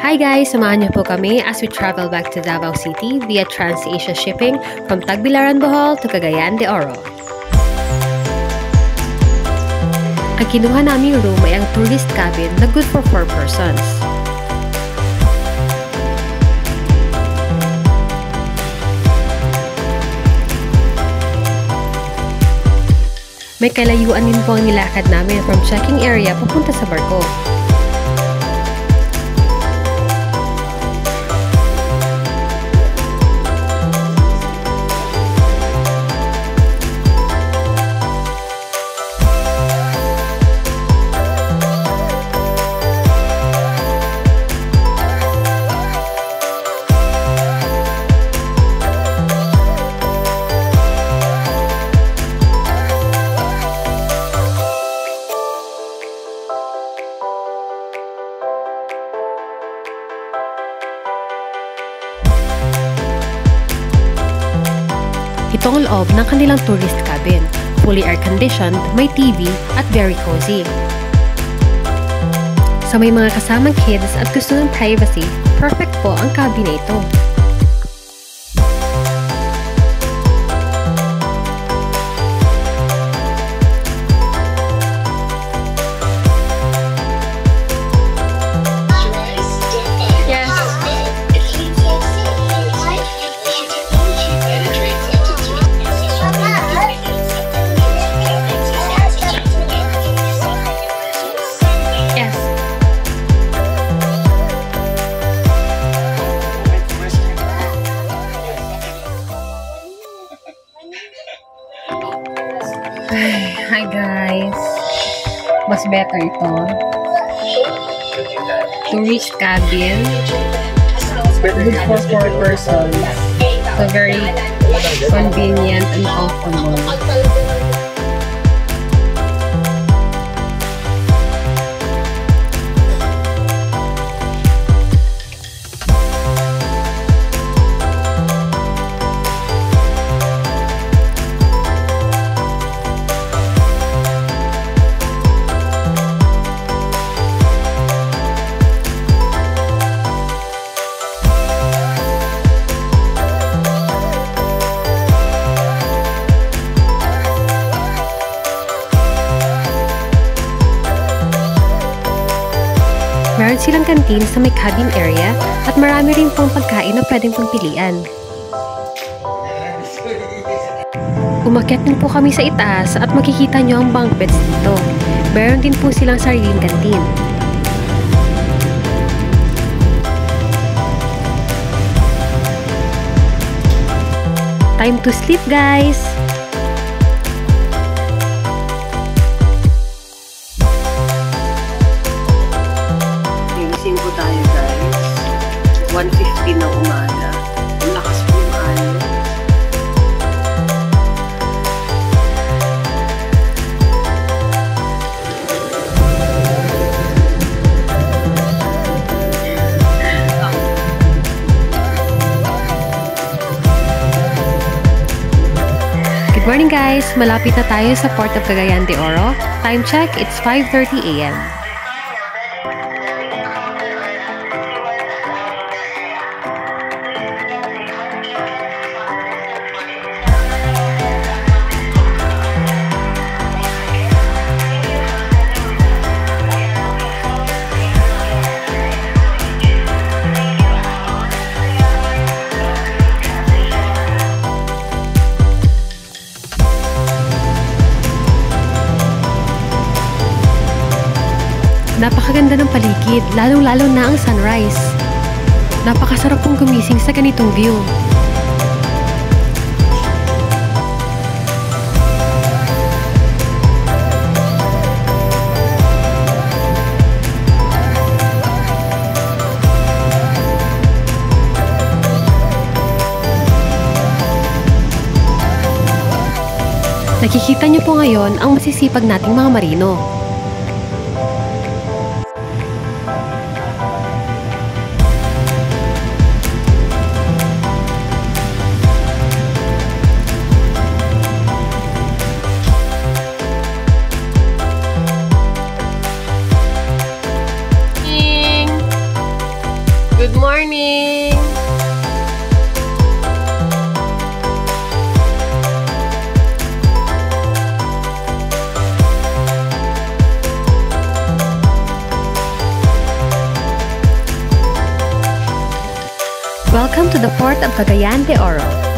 Hi guys! Samahan niyo po kami as we travel back to Davao City via Trans-Asia Shipping from Tagbilaran, Bohol to Cagayan de Oro. Ang kinuha naming room ay ang tourist cabin na good for 4 persons. May kalayuan din po ang nilakad namin from checking area papunta sa barko. Ito ang loob ng kanilang tourist cabin, fully air-conditioned, may TV at very cozy. Sa may mga kasamang kids at gusto ng privacy, perfect po ang cabin na ito. Hi guys! Mas better ito. Tourist cabin. Good for 4 persons. So very convenient and comfortable. Meron silang kantin sa may cabin area at marami rin pong pagkain na pwedeng pagpilian. Umakyat din po kami sa itaas at makikita nyo ang bunk beds dito. Meron din po silang sariling kantin. Time to sleep guys! Gising po tayo guys. 1:50 ng umaga. Ang lakas po yung alon. Good morning guys! Malapit na tayo sa Port of Cagayan de Oro. Time check, it's 5:30 AM. Napakaganda ng paligid, lalong-lalo na ang sunrise. Napakasarap pong gumising sa ganitong view. Nakikita niyo po ngayon ang masisipag nating mga marino. Welcome to the port of Cagayan de Oro.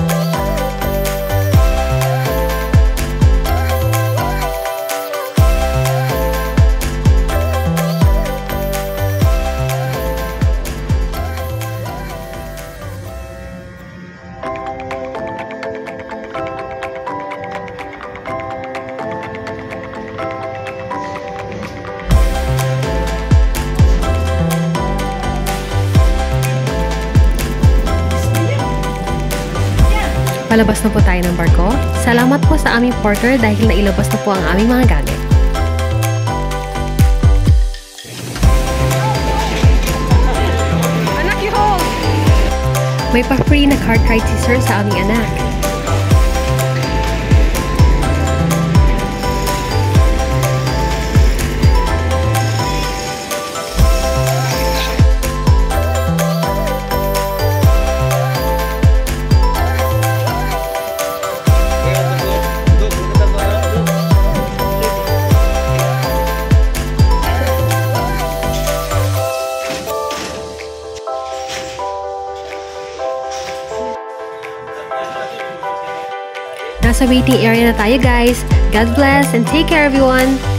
Palabas na po tayo ng barko. Salamat po sa aming porter dahil nailabas na po ang aming mga gamit. Anak, you hold! May pa-free na card ride si Sir sa aming anak. Nasa waiting area na tayo guys. God bless and take care everyone!